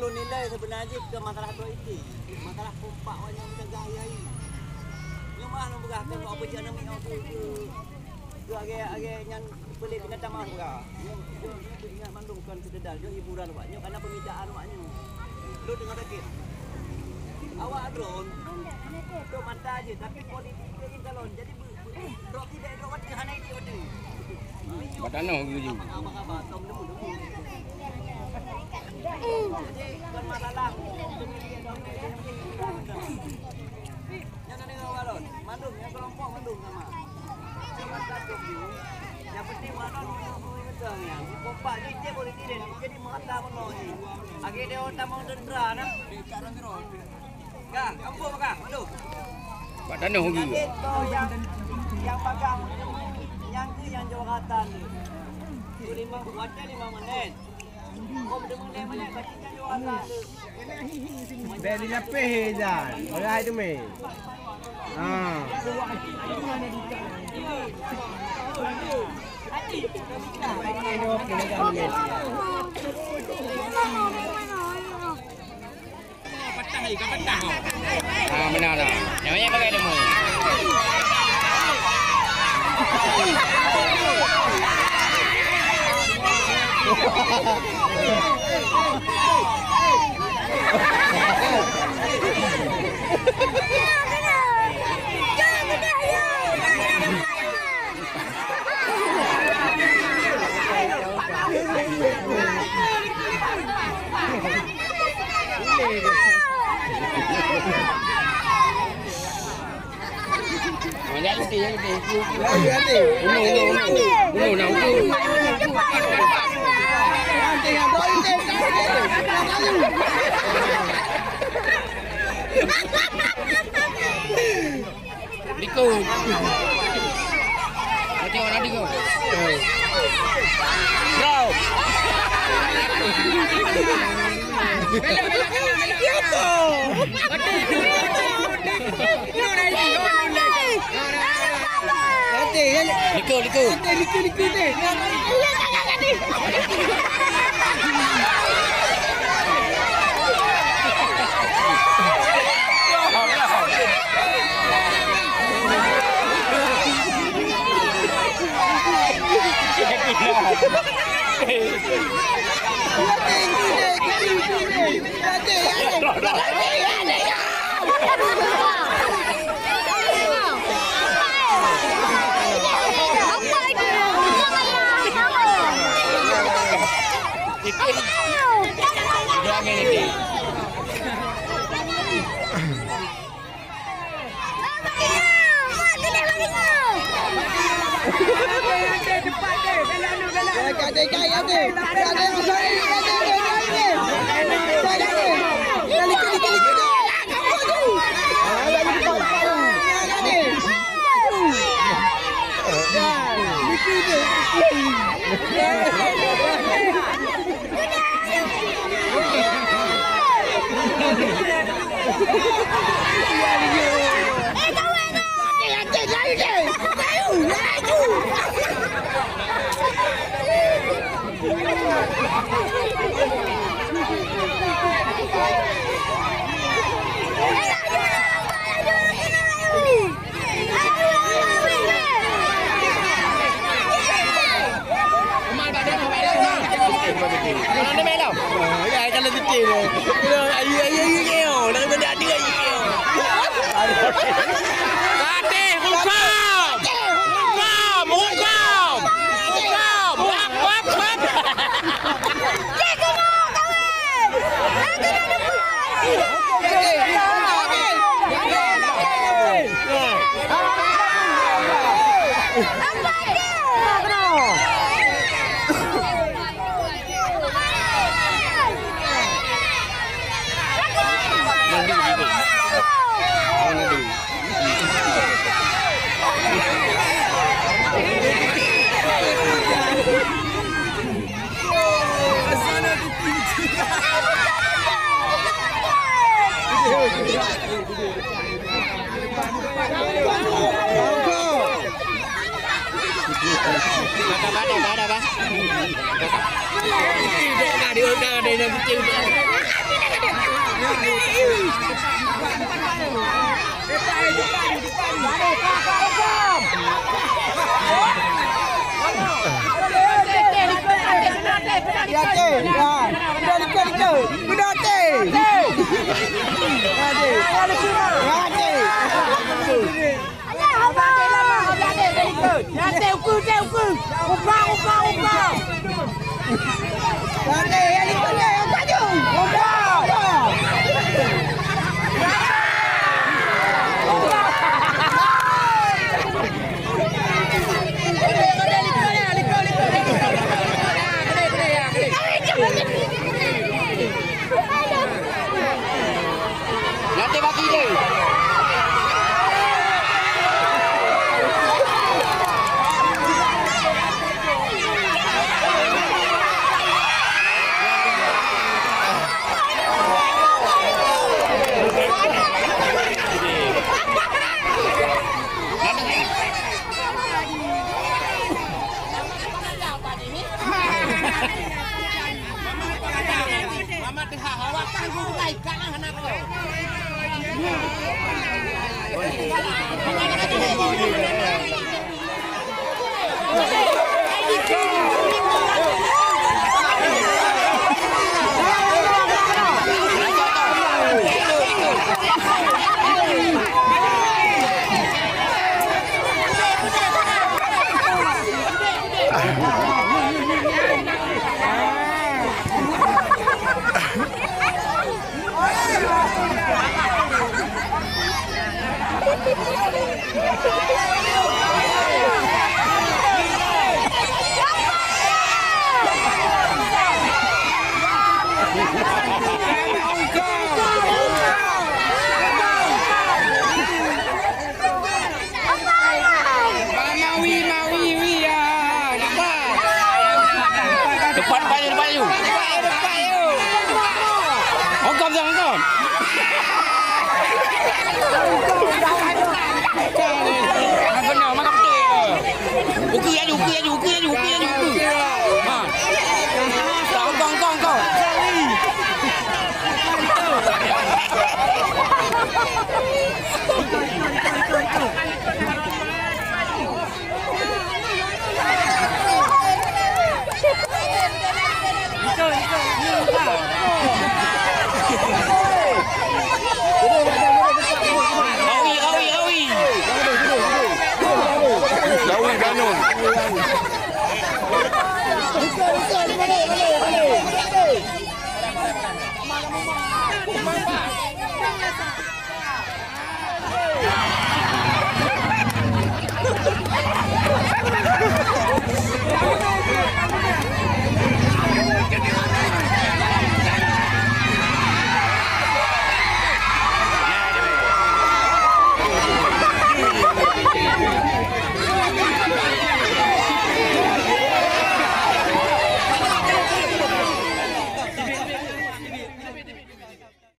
perlu nilai sebenarnya ke masalah itu. Masalah pompak yang macam gaya ini. Yang mana berahkan buat apa je nak minyak tu. Tu agak yang pelik binatang mah juga. Dia ingat mandung kan sededal dia hiburan awaknya karena permintaan awaknya. Lu dengar sakit. Awak drone. Tu mata aje tapi politik dia ni calon. Jadi drop tidak drop wajah hana ini wajah. Batano gitu. Apa-apa tom demu. Jadi kan masalah. Yang ada ngawalon, mandung yang kelompok mandung sama. Cuma satu dulu. Yang penting mana ngedang ya. Pompak ni dia boleh tidak. Jadi mata menoi. Agi dia otak mau dendra nah. Kang, kampung Kang, mandung. Batano gitu. Yang pegang yang jawatan tu. 5 wadah 5 menit. Kau menit baca jawatan tu. Beli lapis dah. Orang itu meh. Benar dah. Namanya pakai demo. Banyak lagi. Liko. Macam mana Liko? Bro. Liko. Mana melo? Ya kalau betul. Ayu keo, nak benda ada ayu keo. Kate, hukum. Ada apa? Tidak ada yang kecil. Nanti bagi dia. Mama tengah hawa tanggung naik kanan anak kau. Depan you. Hongkong jangan kau. Benar, makan betul. Uku aja. Ha. Hongkong kau. Rawi Ganun. Balik.